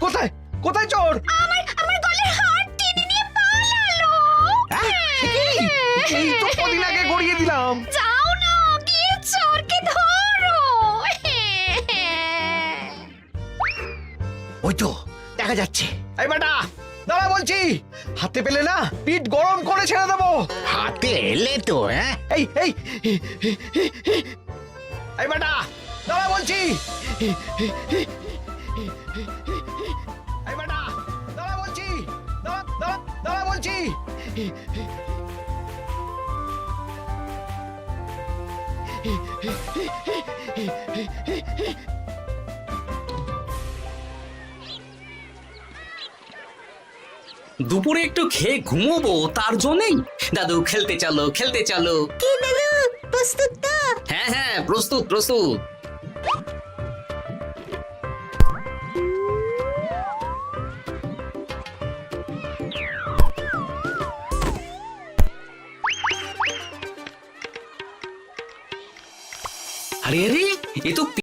কোথায় কোথায় চোর? আমার গলার হার টেনে নিয়ে পালালো। এই তো কদিন আগে গড়িয়ে দিলাম। যাও না, গিয়ে চোরকে ধরো। ওই তো দেখা যাচ্ছে। এই বেটা দাঁড়া বলছি, হাতে পেলে না পিঠ গরম করে ছেড়ে দেবো। হাতে এলে তো এই এই এই বেটা দাঁড়া বলছি। এই বেটা দাঁড়া বলছি, দাঁড়া বলছি। দুপুরে একটু খেয়ে ঘুমোবো তার জন্যই। দাদু খেলতে চলো খেলতে চলো। কি দাদু, প্রস্তুত তো? হ্যাঁ হ্যাঁ প্রস্তুত প্রস্তুত। আরে আরে এ তো